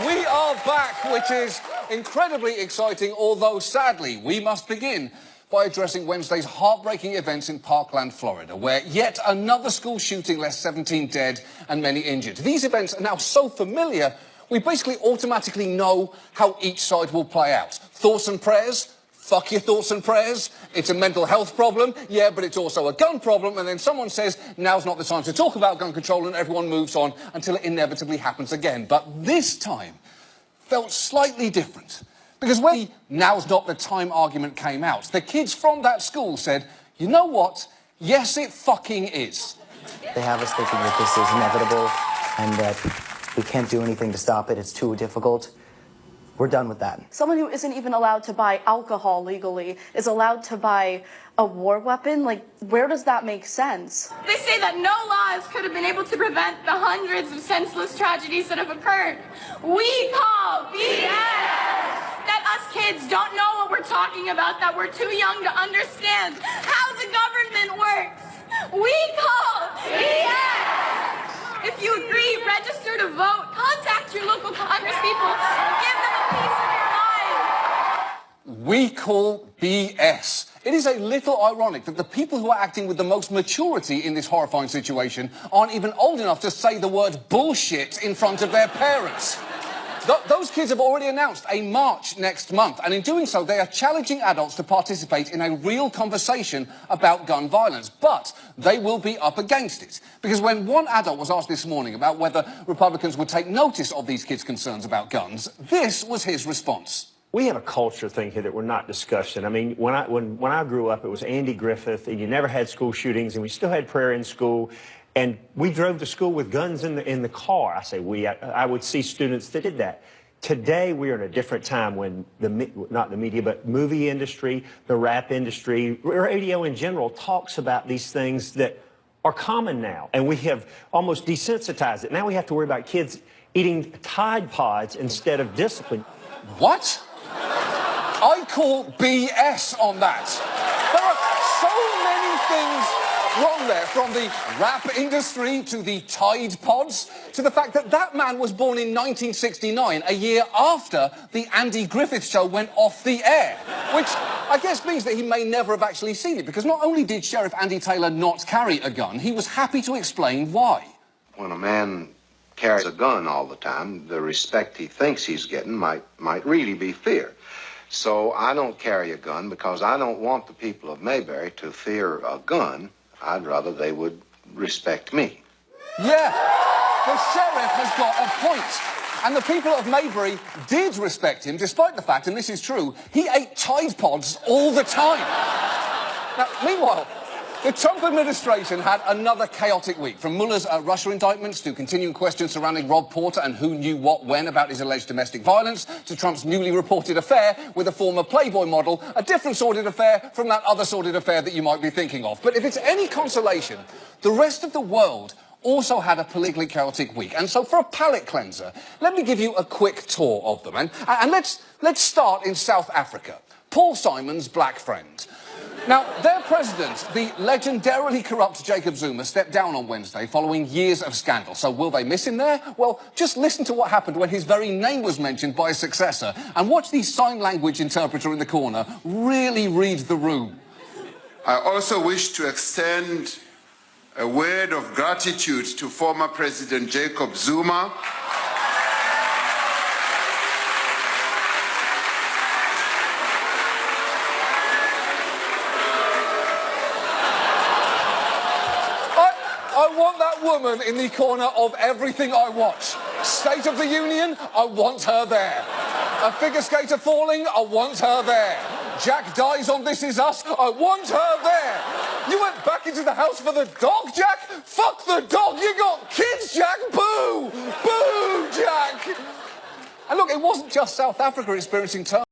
We are back, which is incredibly exciting, although sadly we must begin by addressing Wednesday's heartbreaking events in Parkland, Florida, where yet another school shooting left 17 dead and many injured. These events are now so familiar, we basically automatically know how each side will play out. Thoughts and prayers? Fuck your thoughts and prayers. It's a mental health problem, yeah, but it's also a gun problem, and then someone says, now's not the time to talk about gun control, and everyone moves on until it inevitably happens again. But this time felt slightly different, because when the now's not the time argument came out, the kids from that school said, you know what? Yes, it fucking is. They have us thinking that this is inevitable and that we can't do anything to stop it. It's too difficult. We're done with that. Someone who isn't even allowed to buy alcohol legally is allowed to buy a war weapon? Like, where does that make sense? They say that no laws could have been able to prevent the hundreds of senseless tragedies that have occurred. We call BS! That us kids don't know what we're talking about, that we're too young to understand how the government works. We call BS! If you agree, register to vote, contact your local congresspeople, give them a piece of your mind. We call BS. It is a little ironic that the people who are acting with the most maturity in this horrifying situation aren't even old enough to say the word bullshit in front of their parents. Those kids have already announced a march next month, and in doing so, they are challenging adults to participate in a real conversation about gun violence. But they will be up against it. Because when one adult was asked this morning about whether Republicans would take notice of these kids' concerns about guns, this was his response. We have a culture thing here that we're not discussing. I mean, when I grew up, it was Andy Griffith, and you never had school shootings, and we still had prayer in school. And we drove to school with guns in the car. I say we. I would see students that did that. Today, we are in a different time when not the media, but movie industry, the rap industry, radio in general talks about these things that are common now. And we have almost desensitized it. Now we have to worry about kids eating Tide Pods instead of discipline. What? I call BS on that. There are so many things wrong there, from the rap industry to the Tide Pods to the fact that that man was born in 1969, a year after the Andy Griffith Show went off the air, which I guess means that he may never have actually seen it, because not only did Sheriff Andy Taylor not carry a gun, he was happy to explain why. When a man carries a gun all the time, the respect he thinks he's getting might really be fear. So I don't carry a gun because I don't want the people of Mayberry to fear a gun. I'd rather they would respect me. Yeah, the sheriff has got a point. And the people of Mayberry did respect him, despite the fact, and this is true, he ate Tide Pods all the time. Now, meanwhile, the Trump administration had another chaotic week, from Mueller's Russia indictments to continuing questions surrounding Rob Porter and who knew what when about his alleged domestic violence, to Trump's newly reported affair with a former Playboy model, a different sordid affair from that other sordid affair that you might be thinking of. But if it's any consolation, the rest of the world also had a politically chaotic week. And so for a palate cleanser, let me give you a quick tour of them. And let's start in South Africa. Paul Simon's black friend. Now, their president, the legendarily corrupt Jacob Zuma, stepped down on Wednesday following years of scandal. So will they miss him there? Well, just listen to what happened when his very name was mentioned by a successor, and watch the sign language interpreter in the corner really read the room. I also wish to extend a word of gratitude to former President Jacob Zuma. I want that woman in the corner of everything I watch. State of the Union, I want her there. A figure skater falling, I want her there. Jack dies on This Is Us, I want her there. You went back into the house for the dog, Jack? Fuck the dog, you got kids, Jack, boo! Boo, Jack! And look, it wasn't just South Africa experiencing turmoil.